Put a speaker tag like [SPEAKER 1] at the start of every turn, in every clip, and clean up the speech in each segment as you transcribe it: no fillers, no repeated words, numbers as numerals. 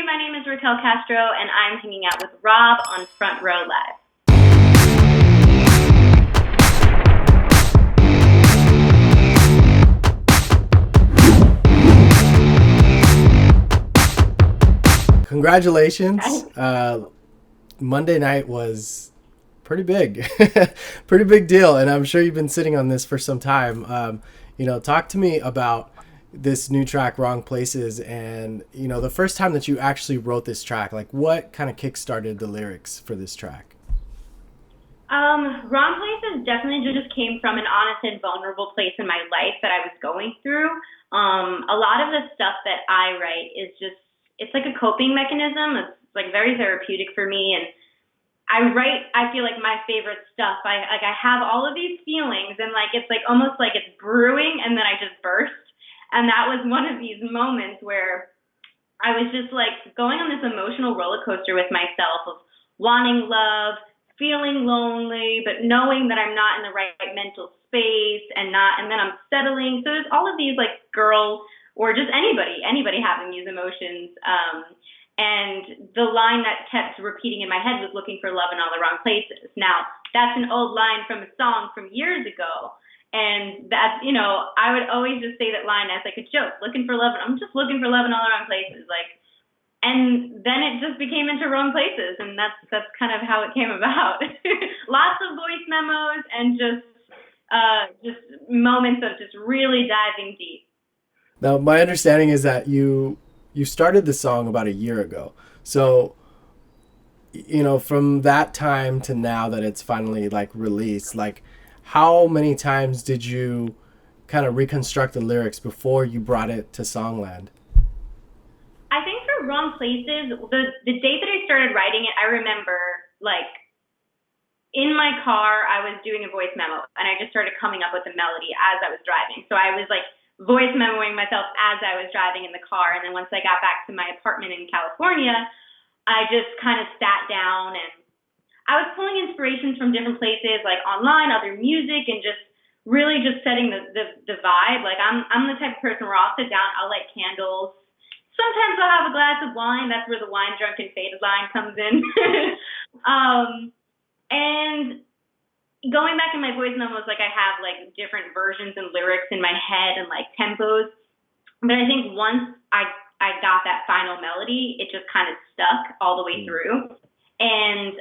[SPEAKER 1] my name is Raquel Castro, and I'm hanging out with Rob on Front Row Live.
[SPEAKER 2] Congratulations. Monday night was pretty big. Pretty big deal, and I'm sure you've been sitting on this for some time. Talk to me about this new track, Wrong Places, and the first time that you actually wrote this track. Like, what kind of kick-started the lyrics for this track?
[SPEAKER 1] Wrong Places definitely just came from an honest and vulnerable place in my life that I was going through. A lot of the stuff that I write is just, it's like a coping mechanism. It's like very therapeutic for me, and I feel like my favorite stuff. I have all of these feelings, and like it's like almost like it's brewing, and then I just burst. And that was one of these moments where I was just like going on this emotional roller coaster with myself of wanting love, feeling lonely, but knowing that I'm not in the right mental space, and then I'm settling. So there's all of these like girl or just anybody having these emotions. And the line that kept repeating in my head was looking for love in all the wrong places. Now, that's an old line from a song from years ago. And that's, I would always just say that line as like a joke, looking for love. I'm just looking for love in all the wrong places. And then it just became into Wrong Places. And that's kind of how it came about. Lots of voice memos and just moments of just really diving deep.
[SPEAKER 2] Now, my understanding is that you started the song about a year ago. So, from that time to now that it's finally like released, like how many times did you kind of reconstruct the lyrics before you brought it to Songland?
[SPEAKER 1] I think for Wrong Places, the day that I started writing it, I remember like in my car, I was doing a voice memo and I just started coming up with a melody as I was driving. So I was like voice memoing myself as I was driving in the car. And then once I got back to my apartment in California, I just kind of sat down and I was pulling inspirations from different places, like online, other music, and just really just setting the vibe. Like I'm the type of person where I'll sit down, I'll light candles. Sometimes I'll have a glass of wine. That's where the wine drunk and faded line comes in. And going back in my voice memos, like I have like different versions and lyrics in my head and like tempos. But I think once I got that final melody, it just kind of stuck all the way through. And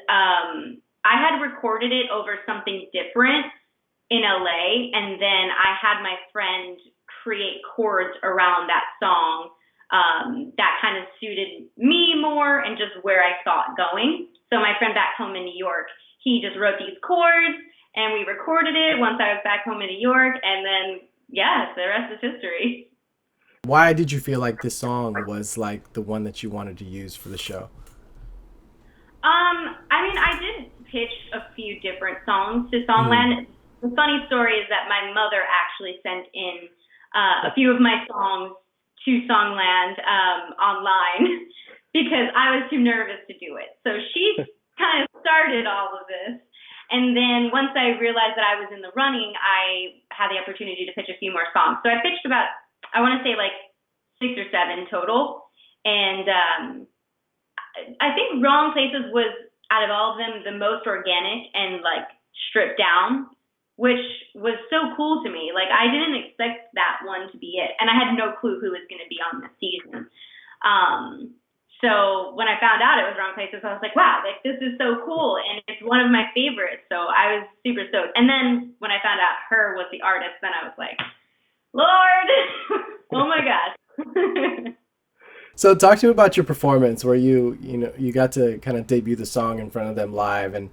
[SPEAKER 1] I had recorded it over something different in LA, and then I had my friend create chords around that song that kind of suited me more and just where I saw it going. So my friend back home in New York, he just wrote these chords, and we recorded it once I was back home in New York, and then, yeah, the rest is history.
[SPEAKER 2] Why did you feel like this song was like the one that you wanted to use for the show?
[SPEAKER 1] I did pitch a few different songs to Songland. The funny story is that my mother actually sent in a few of my songs to Songland online because I was too nervous to do it. So she kind of started all of this. And then once I realized that I was in the running, I had the opportunity to pitch a few more songs. So I pitched about, I want to say like 6 or 7 total. And I think Wrong Places was, out of all of them, the most organic and like stripped down, which was so cool to me. Like I didn't expect that one to be it. And I had no clue who was going to be on this season. So when I found out it was Wrong Places, I was like, wow, like this is so cool. And it's one of my favorites. So I was super stoked. And then when I found out H.E.R was the artist, then I was like, Lord, oh my gosh.
[SPEAKER 2] So talk to me about your performance where you got to kind of debut the song in front of them live. And,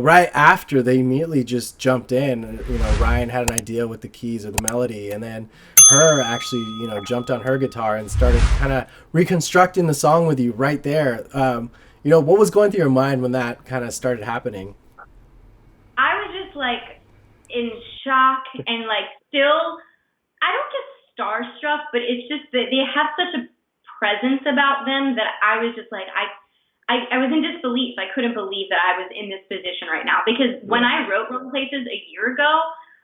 [SPEAKER 2] right after they immediately just jumped in, Ryan had an idea with the keys or the melody, and then H.E.R actually, jumped on her guitar and started kind of reconstructing the song with you right there. What was going through your mind when that kind of started happening?
[SPEAKER 1] I was just like in shock and like still, I don't get starstruck, but it's just that they have such a presence about them that I was just like, I was in disbelief. I couldn't believe that I was in this position right now because when I wrote Wrong Places a year ago,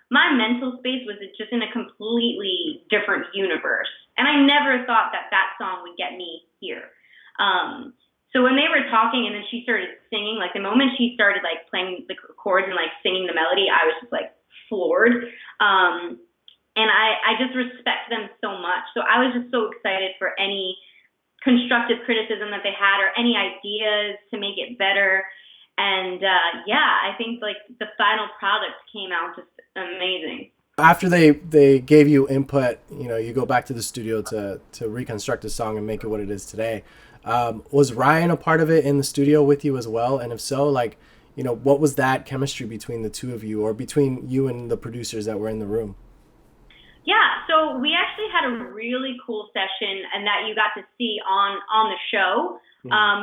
[SPEAKER 1] my mental space was just in a completely different universe. And I never thought that that song would get me here. So when they were talking and then she started singing, like the moment she started like playing the chords and like singing the melody, I was just like floored. And I just respect them so much. So I was just so excited for any constructive criticism that they had or any ideas to make it better. And I think like the final product came out just amazing.
[SPEAKER 2] After they gave you input, you go back to the studio to reconstruct the song and make it what it is today. Was Ryan a part of it in the studio with you as well? And if so, like, what was that chemistry between the two of you, or between you and the producers that were in the room?
[SPEAKER 1] Yeah, so we actually had a really cool session, and that you got to see on the show.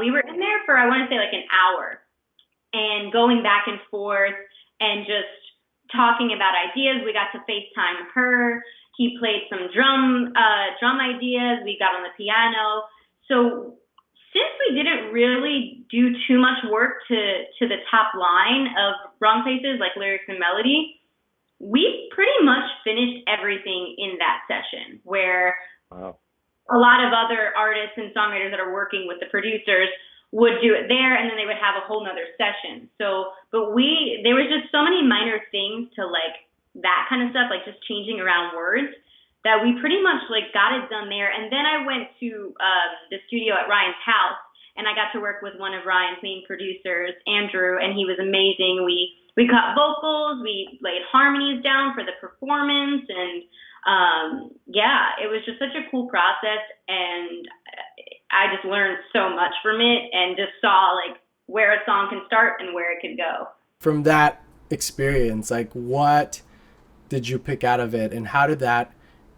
[SPEAKER 1] We were in there for, I want to say, like an hour, and going back and forth and just talking about ideas. We got to FaceTime her. He played some drum ideas. We got on the piano. So since we didn't really do too much work to the top line of Wrong Places, like lyrics and melody, we pretty much finished everything in that session, where a lot of other artists and songwriters that are working with the producers would do it there, and then they would have a whole nother session. So, but there was just so many minor things to like that kind of stuff, like just changing around words, that we pretty much like got it done there. And then I went to the studio at Ryan's house, and I got to work with one of Ryan's main producers, Andrew, and he was amazing. We cut vocals, we laid harmonies down for the performance, and it was just such a cool process, and I just learned so much from it and just saw like where a song can start and where it could go.
[SPEAKER 2] From that experience, like what did you pick out of it, and how did that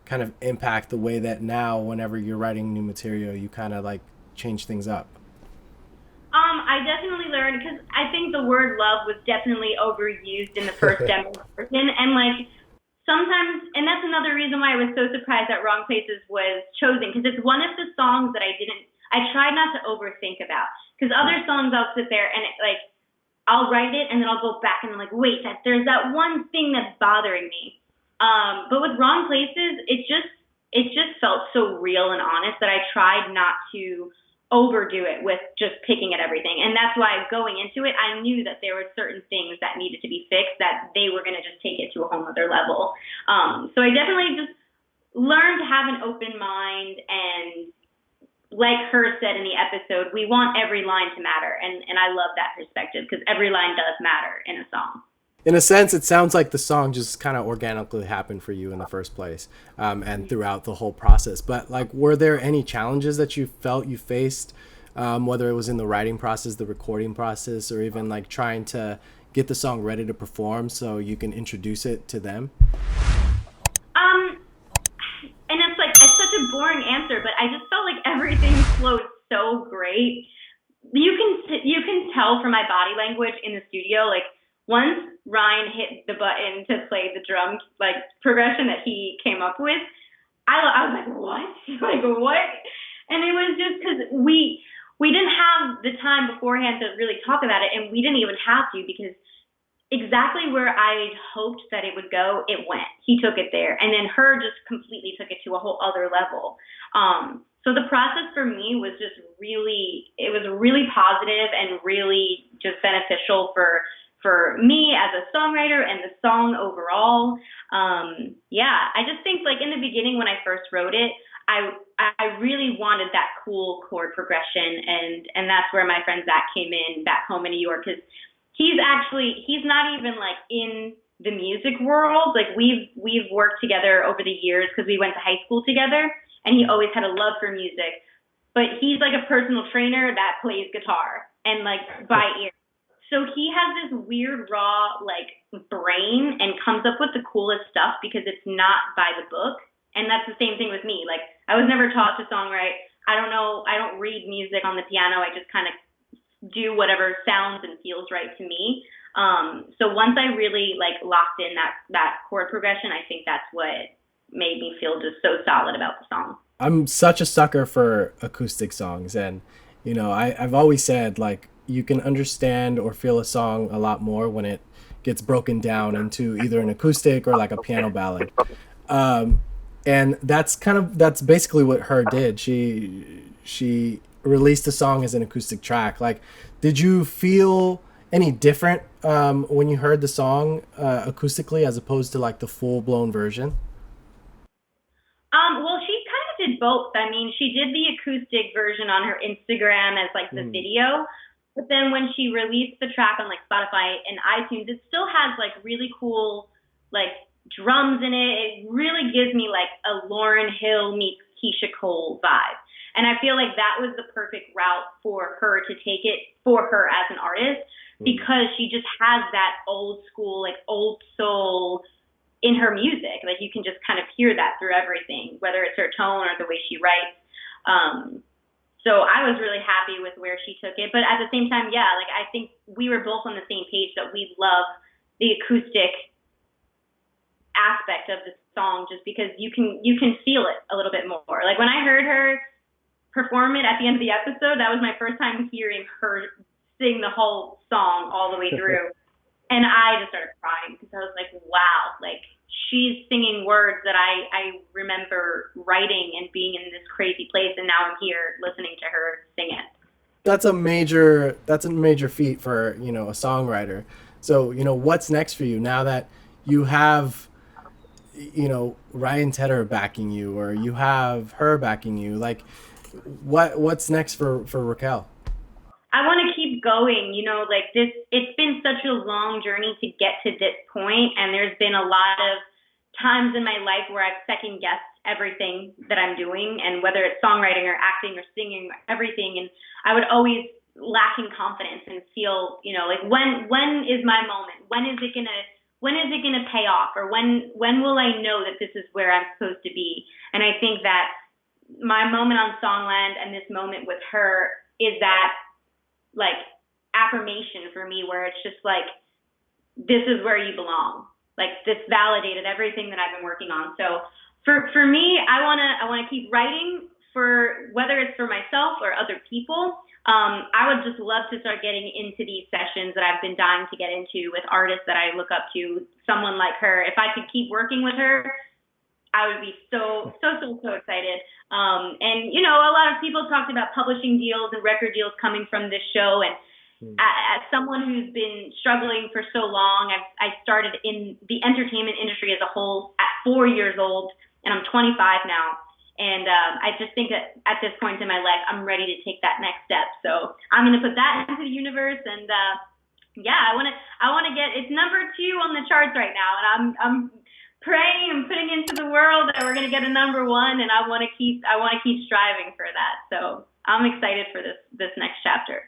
[SPEAKER 2] kind of impact the way that now whenever you're writing new material you kind of like change things up?
[SPEAKER 1] I definitely learned, because I think the word love was definitely overused in the first demo version, and like sometimes, and that's another reason why I was so surprised that Wrong Places was chosen, because it's one of the songs that I tried not to overthink about, because other songs I'll sit there and I'll write it and then I'll go back and I'm like, wait, there's that one thing that's bothering me. But with Wrong Places, it just felt so real and honest that I tried not to overdo it with just picking at everything. And that's why going into it, I knew that there were certain things that needed to be fixed, that they were going to just take it to a whole other level. So I definitely just learned to have an open mind, and like H.E.R said in the episode, we want every line to matter. And I love that perspective, because every line does matter in a song.
[SPEAKER 2] In a sense, it sounds like the song just kind of organically happened for you in the first place, and throughout the whole process. But like, were there any challenges that you felt you faced, whether it was in the writing process, the recording process, or even like trying to get the song ready to perform so you can introduce it to them?
[SPEAKER 1] And it's such a boring answer, but I just felt like everything flowed so great. You can tell from my body language in the studio, like, once Ryan hit the button to play the drum like progression that he came up with, I was like, what? Like, what? And it was just because we didn't have the time beforehand to really talk about it, and we didn't even have to, because exactly where I hoped that it would go, it went. He took it there, and then H.E.R just completely took it to a whole other level. So the process for me was just really positive and really just beneficial for me as a songwriter and the song overall. I just think like in the beginning when I first wrote it, I really wanted that cool chord progression, and that's where my friend Zach came in back home in New York, because he's not even like in the music world. Like we've worked together over the years because we went to high school together, and he always had a love for music, but he's like a personal trainer that plays guitar and like by ear. So he has this weird, raw, like, brain and comes up with the coolest stuff because it's not by the book. And that's the same thing with me. Like, I was never taught to songwrite. I don't know. I don't read music on the piano. I just kind of do whatever sounds and feels right to me. So once I really, like, locked in that chord progression, I think that's what made me feel just so solid about the song.
[SPEAKER 2] I'm such a sucker for acoustic songs. And, I've always said, like, you can understand or feel a song a lot more when it gets broken down into either an acoustic or like a piano ballad. And that's basically what H.E.R did. She released the song as an acoustic track. Like, did you feel any different when you heard the song acoustically as opposed to like the full blown version?
[SPEAKER 1] Well, she kind of did both. I mean, she did the acoustic version on her Instagram as like the video, but then when she released the track on like Spotify and iTunes, it still has like really cool like drums in it. It really gives me like a Lauryn Hill meets Keisha Cole vibe. And I feel like that was the perfect route for her to take it for her as an artist, because she just has that old school, like old soul in her music. Like you can just kind of hear that through everything, whether it's her tone or the way she writes. So I was really happy with where she took it. But at the same time, yeah, like I think we were both on the same page that we love the acoustic aspect of the song, just because you can feel it a little bit more. Like when I heard her perform it at the end of the episode, that was my first time hearing her sing the whole song all the way through. And I just started crying because I was like, wow, like she's singing words that I remember writing and being in this crazy place, and now I'm here listening to her sing it.
[SPEAKER 2] That's a major feat for, you know, a songwriter. So, you know, what's next for you now that you have, you know, Ryan Tedder backing you, or you have her backing you? Like, what's next for Raquel?
[SPEAKER 1] I want to keep going, you know, like this, it's been such a long journey to get to this point, and there's been a lot of times in my life where I've second guessed everything that I'm doing, and whether it's songwriting or acting or singing or everything, and I would always lack in confidence and feel, you know, like when is my moment? When is it gonna pay off? Or when will I know that this is where I'm supposed to be? And I think that my moment on Songland and this moment with H.E.R is that like affirmation for me, where it's just like, this is where you belong. Like this validated everything that I've been working on. So for me, I wanna keep writing, for whether it's for myself or other people. I would just love to start getting into these sessions that I've been dying to get into with artists that I look up to, someone like H.E.R. If I could keep working with her, I would be so excited. And, you know, a lot of people talked about publishing deals and record deals coming from this show. And as someone who's been struggling for so long, I started in the entertainment industry as a whole at 4 years old, and I'm 25 now. And I just think that at this point in my life, I'm ready to take that next step. So I'm going to put that into the universe. And yeah, I want to get, it's number 2 on the charts right now. And I'm praying and putting into the world that we're going to get a number 1, and I want to keep striving for that. So I'm excited for this next chapter.